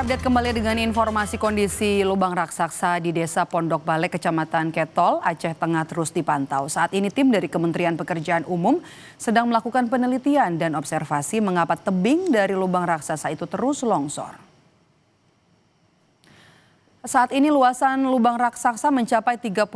Update kembali dengan informasi kondisi lubang raksasa di Desa Pondok Balek, Kecamatan Ketol, Aceh Tengah terus dipantau. Saat ini tim dari Kementerian Pekerjaan Umum sedang melakukan penelitian dan observasi mengapa tebing dari lubang raksasa itu terus longsor. Saat ini luasan lubang raksasa mencapai 30.000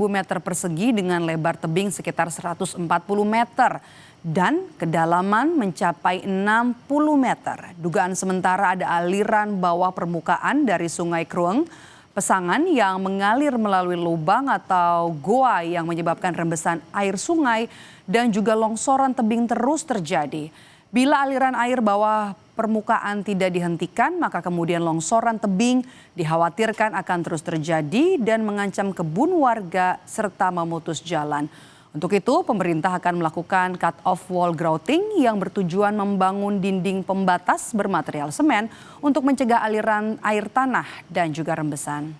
meter persegi dengan lebar tebing sekitar 140 meter dan kedalaman mencapai 60 meter. Dugaan sementara ada aliran bawah permukaan dari Sungai Krueng, Pesangan yang mengalir melalui lubang atau goa yang menyebabkan rembesan air sungai dan juga longsoran tebing terus terjadi. Bila aliran air bawah permukaan tidak dihentikan, maka kemudian longsoran tebing dikhawatirkan akan terus terjadi dan mengancam kebun warga serta memutus jalan. Untuk itu, pemerintah akan melakukan cut-off wall grouting yang bertujuan membangun dinding pembatas bermaterial semen untuk mencegah aliran air tanah dan juga rembesan.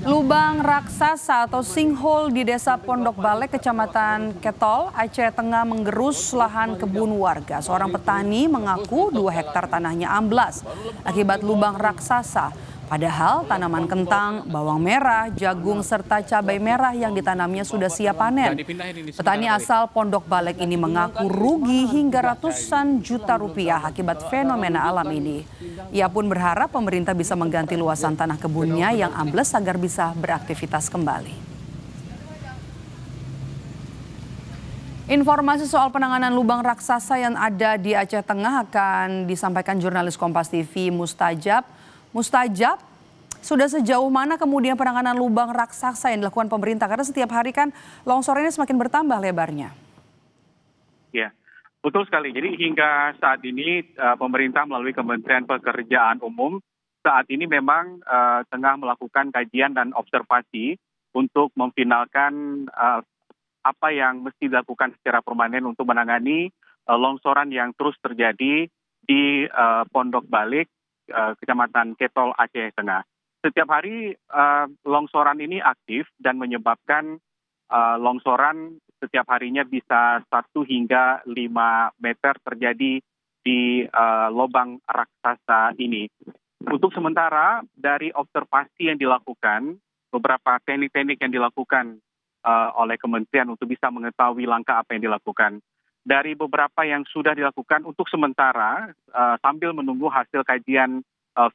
Lubang raksasa atau sinkhole di Desa Pondok Balek, Kecamatan Ketol, Aceh Tengah menggerus lahan kebun warga. Seorang petani mengaku 2 hektar tanahnya amblas akibat lubang raksasa. Padahal tanaman kentang, bawang merah, jagung, serta cabai merah yang ditanamnya sudah siap panen. Petani asal Pondok Balek ini mengaku rugi hingga ratusan juta rupiah akibat fenomena alam ini. Ia pun berharap pemerintah bisa mengganti luasan tanah kebunnya yang ambles agar bisa beraktivitas kembali. Informasi soal penanganan lubang raksasa yang ada di Aceh Tengah akan disampaikan jurnalis Kompas TV Mustajab. Mustajab, sudah sejauh mana kemudian penanganan lubang raksasa yang dilakukan pemerintah? Karena setiap hari kan longsor ini semakin bertambah lebarnya. Ya, betul sekali. Jadi hingga saat ini pemerintah melalui Kementerian Pekerjaan Umum saat ini memang tengah melakukan kajian dan observasi untuk memfinalkan apa yang mesti dilakukan secara permanen untuk menangani longsoran yang terus terjadi di Pondok Balek, Kecamatan Ketol, Aceh Tengah. Setiap hari longsoran ini aktif dan menyebabkan longsoran setiap harinya bisa 1 hingga 5 meter terjadi di lubang raksasa ini. Untuk sementara dari observasi yang dilakukan, beberapa teknik-teknik yang dilakukan oleh kementerian untuk bisa mengetahui langkah apa yang dilakukan. Dari beberapa yang sudah dilakukan untuk sementara sambil menunggu hasil kajian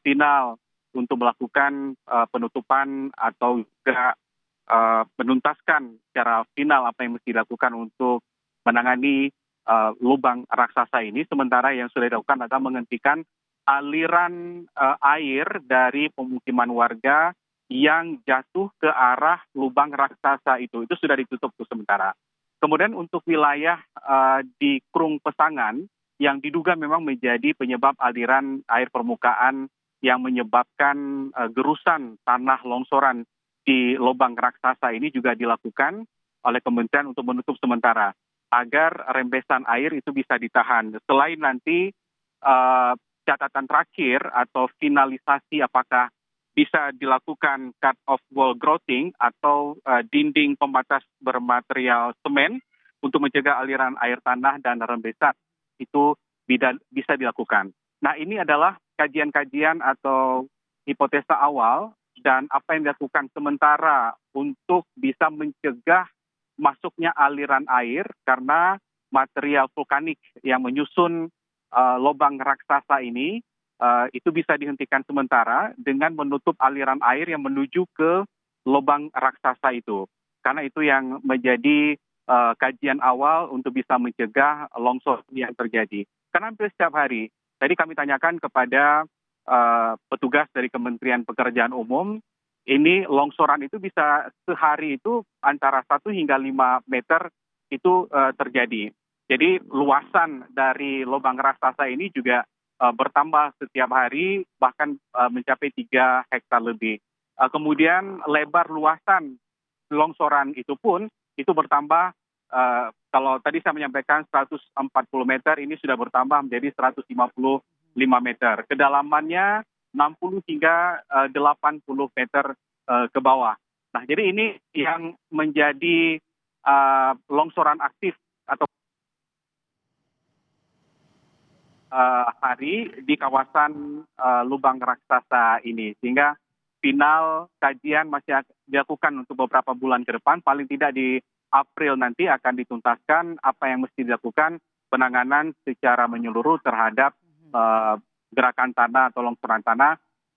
final untuk melakukan penutupan atau juga menuntaskan secara final apa yang mesti dilakukan untuk menangani lubang raksasa ini. Sementara yang sudah dilakukan adalah menghentikan aliran air dari pemukiman warga yang jatuh ke arah lubang raksasa itu sudah ditutup untuk sementara. Kemudian untuk wilayah di Krueng Pesangan yang diduga memang menjadi penyebab aliran air permukaan yang menyebabkan gerusan tanah longsoran di lubang raksasa ini juga dilakukan oleh kementerian untuk menutup sementara agar rembesan air itu bisa ditahan. Selain nanti catatan terakhir atau finalisasi apakah bisa dilakukan cut-off wall grouting atau dinding pembatas bermaterial semen untuk mencegah aliran air tanah dan rembesan itu bisa dilakukan. Nah, ini adalah kajian-kajian atau hipotesa awal dan apa yang dilakukan sementara untuk bisa mencegah masuknya aliran air karena material vulkanik yang menyusun lubang raksasa ini itu bisa dihentikan sementara dengan menutup aliran air yang menuju ke lubang raksasa itu. Karena itu yang menjadi kajian awal untuk bisa mencegah longsor yang terjadi. Karena hampir setiap hari, tadi kami tanyakan kepada petugas dari Kementerian Pekerjaan Umum, ini longsoran itu bisa sehari itu antara 1 hingga 5 meter itu terjadi. Jadi luasan dari lubang raksasa ini juga bertambah setiap hari bahkan mencapai 3 hektar lebih. Kemudian lebar luasan longsoran itu pun itu bertambah kalau tadi saya menyampaikan 140 meter ini sudah bertambah menjadi 155 meter. Kedalamannya 60 hingga 80 meter ke bawah. Nah, jadi ini yang menjadi longsoran aktif atau hari di kawasan lubang raksasa ini, sehingga final kajian masih dilakukan untuk beberapa bulan ke depan, paling tidak di April nanti akan dituntaskan apa yang mesti dilakukan penanganan secara menyeluruh terhadap gerakan tanah atau longsoran tanah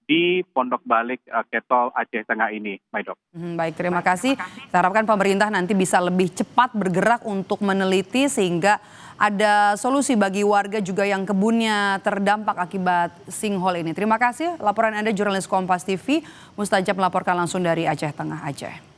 di Pondok Balik Ketol Aceh Tengah ini, Maidop. Baik, terima kasih. Kita harapkan pemerintah nanti bisa lebih cepat bergerak untuk meneliti sehingga ada solusi bagi warga juga yang kebunnya terdampak akibat sinkhole ini. Terima kasih laporan Anda jurnalis Kompas TV, Mustajab melaporkan langsung dari Aceh Tengah, Aceh.